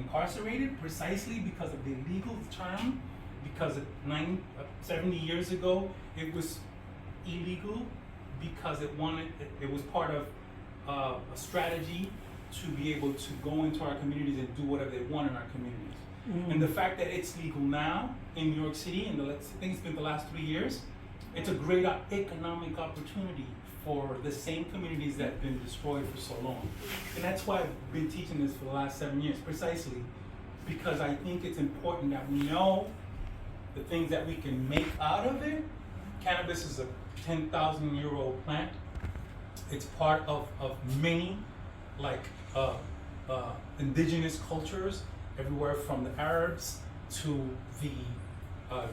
incarcerated precisely because of the legal term, because 70 years ago it was illegal because it was part of a strategy to be able to go into our communities and do whatever they want in our communities. Mm-hmm. And the fact that it's legal now in New York City, and I think it's been the last 3 years, it's a great economic opportunity for the same communities that have been destroyed for so long. And that's why I've been teaching this for the last 7 years, precisely because I think it's important that we know the things that we can make out of it. Cannabis is a 10,000-year-old plant. It's part of many indigenous cultures, everywhere from the Arabs to the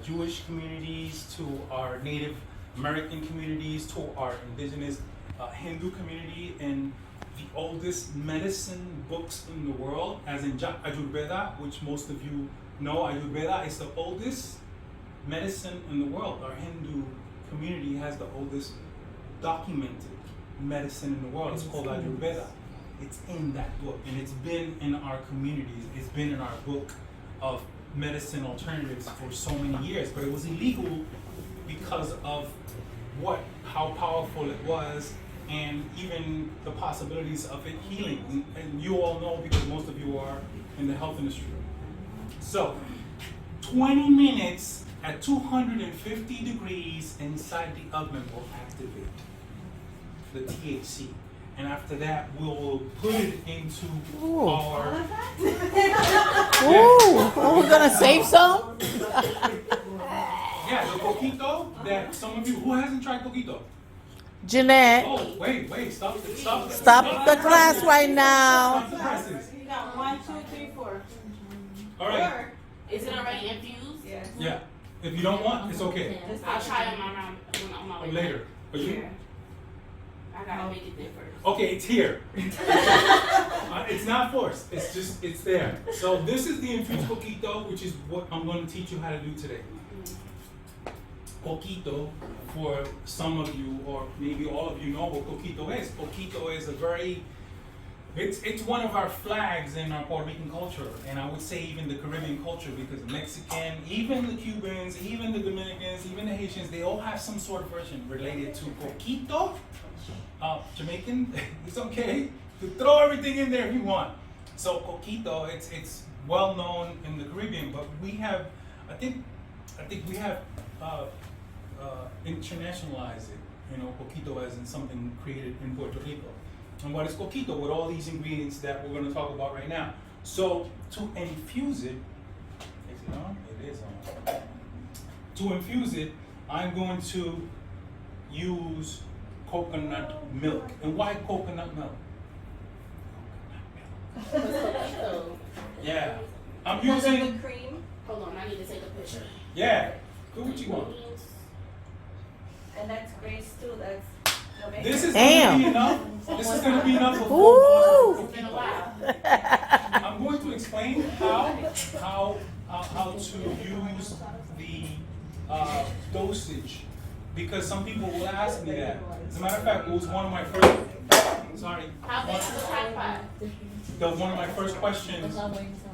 Jewish communities, to our Native American communities, to our indigenous Hindu community, and the oldest medicine books in the world, as in Ayurveda, which most of you know. Ayurveda is the oldest medicine in the world. Our Hindu community has the oldest documented medicine in the world. It's called Ayurveda. It's in that book, and it's been in our communities. It's been in our book of medicine alternatives for so many years, but it was illegal because of how powerful it was, and even the possibilities of it healing. And you all know, because most of you are in the health industry. So, 20 minutes at 250 degrees inside the oven will activate the THC. And after that, we'll put it into our... Ooh, we're gonna save some? Yeah, the coquito that some of you, who hasn't tried coquito? Jeanette. Oh, wait, stop the class right now. Stop the presses. You got 1, 2, 3, 4. All right. Is it already infused? Yes. Yeah. If you don't want, it's okay. I'll try it on my way. Later. Are you? Yeah. I gotta make it different. Okay, it's here. It's not forced. It's there. So this is the infused coquito, which is what I'm going to teach you how to do today. Coquito, for some of you, or maybe all of you know what coquito is. Coquito is it's one of our flags in our Puerto Rican culture, and I would say even the Caribbean culture, because Mexican, even the Cubans, even the Dominicans, even the Haitians, they all have some sort of version related to coquito. Jamaican, it's okay to throw everything in there if you want. So coquito, it's well known in the Caribbean, but we have, I think we have internationalized it, coquito as in something created in Puerto Rico. And what is coquito? With all these ingredients that we're going to talk about right now. So to infuse it, is it on? It is on. To infuse it, I'm going to use coconut milk. And why coconut milk? Yeah. I'm using... cream. Hold on, I need to take a picture. Yeah. Do what you want. And that's grace too, that's... This is going to be enough. This is going to be enough for 4 months. It's been a while. I'm going to explain how to use the dosage, because some people will ask me that. As a matter of fact, it was one of my first. Sorry. How big is the tripod? That was one of my first questions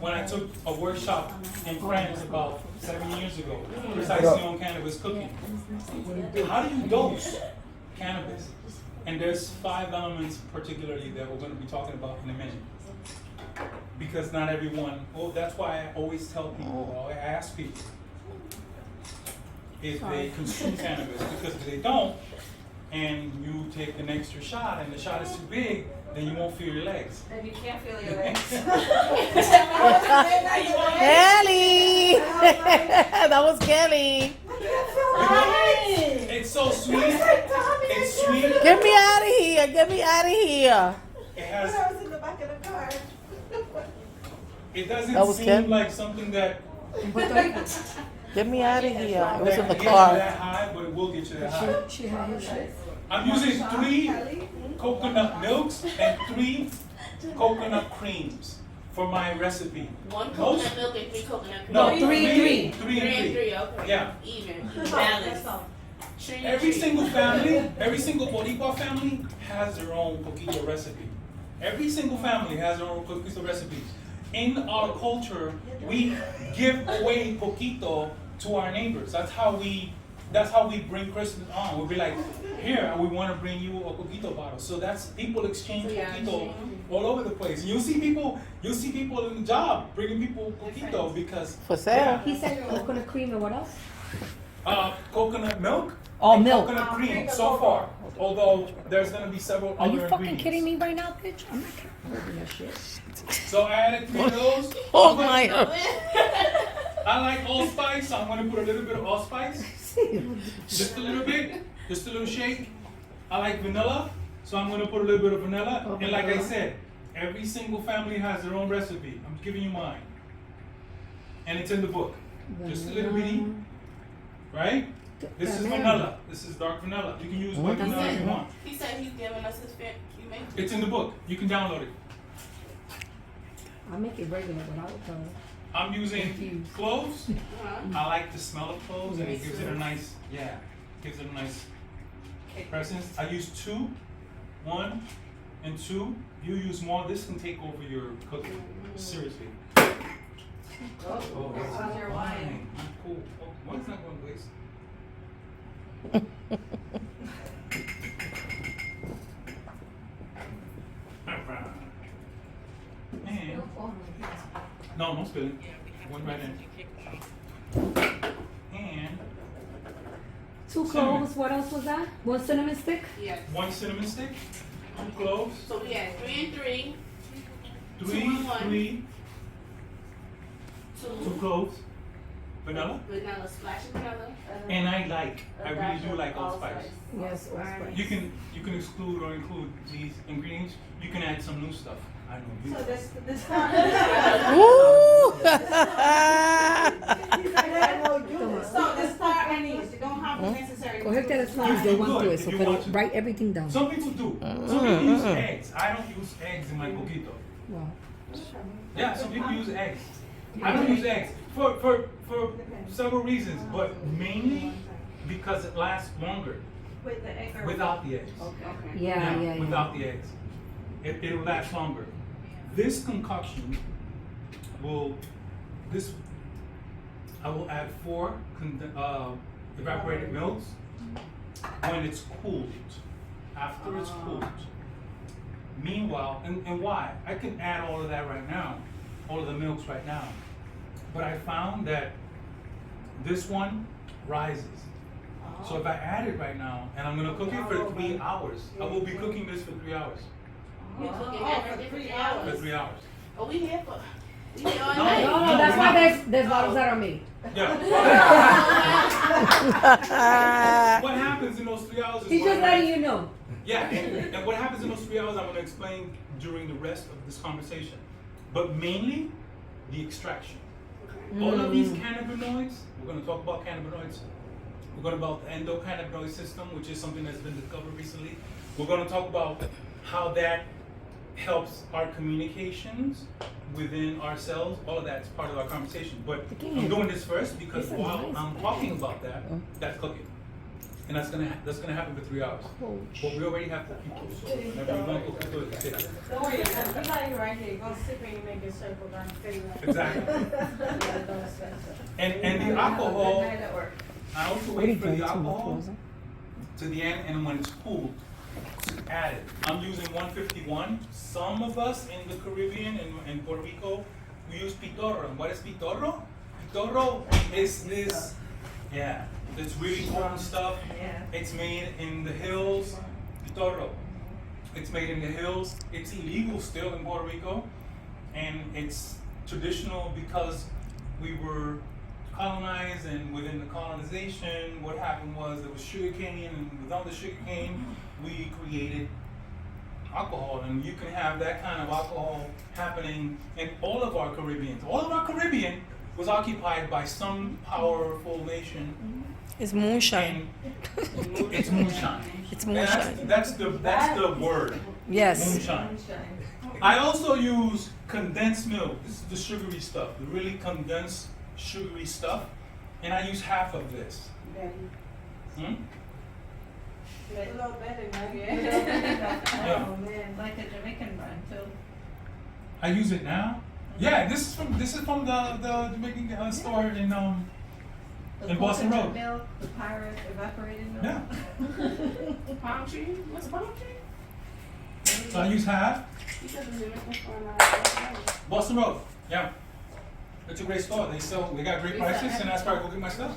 when I took a workshop in France about 7 years ago, precisely on cannabis cooking. How do you dose cannabis? And there's 5 elements particularly that we're going to be talking about in a minute. Because not everyone, that's why I always tell people, I ask people if they consume cannabis, because if they don't, and you take an extra shot and the shot is too big, then you won't feel your legs. Then you can't feel your legs. Kelly! That was Kelly. It's so sweet. It's sweet. Get me out of here. Get me out of here. It has. I was in the back of the car. It doesn't seem Ken? like something that. Get me out of here. It was in the Get you car. that high, but it will get you that high. She has. I'm using 3 coconut milks and 3 coconut creams for my recipe. 1 coconut milk and 3 coconut cream. No, 3 3 3 and 3, okay. Yeah. Even. Balance. Every single family, every single Boricua family has their own coquito recipe. Every single family has their own coquito recipe. in our culture, we give away poquito to our neighbors. That's how we bring Christmas on. We'll be like, here, we want to bring you a poquito bottle. So that's people exchange poquito all over the place. And you'll see people in the job bringing people poquito because For sale. He said coconut cream and what else? Coconut milk. Oh, and milk. Coconut cream so far. Although there's gonna be several Are other you fucking ingredients. kidding me right now, bitch? I'm not kidding that shit. So I added 3 of those. Oh my. I like allspice, so I'm gonna put a little bit of allspice. Just a little bit, just a little shake. I like vanilla, so I'm gonna put a little bit of vanilla. And like I said, every single family has their own recipe. I'm giving you mine. And it's in the book. Just a little bitty, right? This is vanilla. This is dark vanilla. You can use what vanilla you want. He said he's giving us his fit. You make it. It's in the book. You can download it. I'll make it regular without I'm using cloves. Uh-huh. I like the smell of cloves, and it gives it a nice, gives it a nice presence. I use 2, 1 and 2. You use more, this can take over your cooking. Seriously. Oh, that's How's your wine? Cool. Oh, wine's not going to waste. And, no, don't spill it. Went right in. And 2 cloves. What else was that? 1 cinnamon stick. Yes. 1 cinnamon stick, 2 cloves, So we had 3 and 3. 3, 2 and 1. 3, 2 2 cloves, vanilla. vanilla, splash of vanilla. And I really do like allspice. Yes, allspice. You can exclude or include these ingredients. You can add some new stuff. I know you. So this Ooh. So the star anise, you don't have the necessary. Cogerte las manos de one to eso, pero write everything down. Some people do. Some people use eggs. I don't use eggs in my poquito. Wow. Yeah, some people use eggs. I don't use eggs for several reasons, but mainly because it lasts longer With the egg or without the eggs. Yeah. Without the eggs, it'll last longer. This concoction I will add 4 evaporated milks when it's cooled. After it's cooled. Meanwhile, and why? I can add all of that right now, all of the milks right now. But I found that this one rises. So if I add it right now, and I'm gonna cook it for 3 hours, I will be cooking this for 3 hours. We cooking for every 3 3 hours. For hours. 3 hours. Oh, we here all No. night. No, that's why there's bottles that are made. Yeah. What happens in those 3 hours is He's what just letting you know. Yeah, and what happens in those 3 hours, I'm going to explain during the rest of this conversation. But mainly, the extraction. All of these cannabinoids, we're going to talk about cannabinoids. We're going to talk about the endocannabinoid system, which is something that's been discovered recently. We're going to talk about how that helps our communications within ourselves. All of that's part of our conversation. But I'm doing this first because while I'm talking about that, that's cooking. And that's gonna happen for 3 hours. But we already have poquito, so whenever you want poquito, it's there. Don't worry, we got you right here. Go sip and you make your circle down. Exactly. And the alcohol, I also wait for the alcohol to the end, and when it's cooled, to add it. I'm using 151. Some of us in the Caribbean and in Puerto Rico, we use pitorro. And what is pitorro? Pitorro is this, it's really potent stuff. It's made in the hills. Pitorro. It's made in the hills. It's illegal still in Puerto Rico, and it's traditional because we were colonized, and within the colonization, what happened was there was sugarcane, and without the sugarcane, we created alcohol, and you can have that kind of alcohol happening in all of our Caribbean. All of our Caribbean was occupied by some powerful nation. It's moonshine. And it's moonshine. It's moonshine. That's the word. Yes. Moonshine. I also use condensed milk. This is the sugary stuff, the really condensed sugary stuff, and I use half of this. Hmm? A little better, Yeah. Oh man, like a Jamaican brand too. I use it now. Yeah, this is from the Jamaican store in Boston Road. Milk, the pirate evaporated milk. Yeah. Palm tree? What's palm tree? So I use half. He doesn't do it before now. Boston Road. Yeah. It's a great store. They got great prices, and that's where I go get my stuff.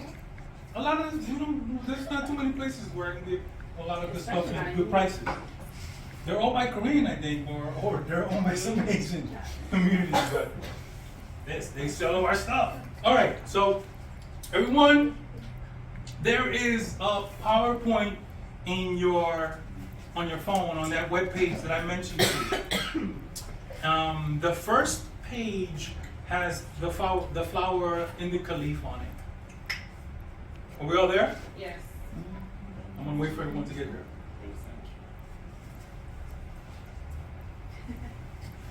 A lot of there's not too many places where I can get a lot of the stuff at good prices. They're owned by Korean, I think, or they're owned by some Asian community, but they sell our stuff. All right, so everyone, there is a PowerPoint on your phone on that web page that I mentioned to you. The first page has the flower indica leaf on it. Are we all there? Yes. I'm gonna wait for everyone to get there.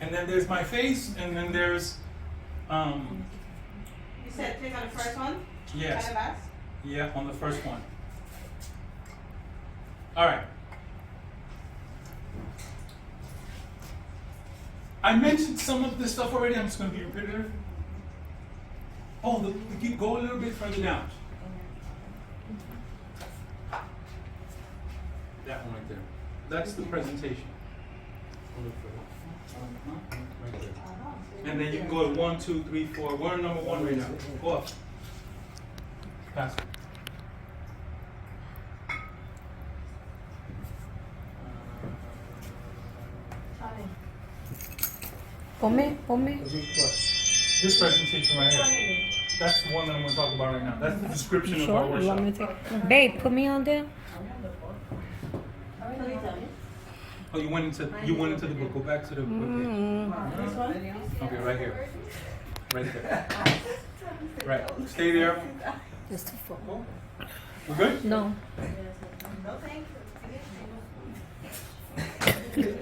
And then there's my face, and then there's You said click on the first one? yes, Cannabis? yeah, on the first one. All right. I mentioned some of this stuff already. I'm just gonna be repetitive. Oh, go a little bit further down. That one right there. That's the presentation. Right there. And then you can go to 1, 2, 3, 4. We're on number 1 right now. Go up. Pass. Ponme. This presentation right here. That's the one that I'm going to talk about right now. That's the description of our Sure, you want me workshop. to take? Babe, put me on there. Oh, you went into the book. Go back to the book page. Okay, right here. Right there. Right. Stay there. Just too full. We're good? No. No, thank you.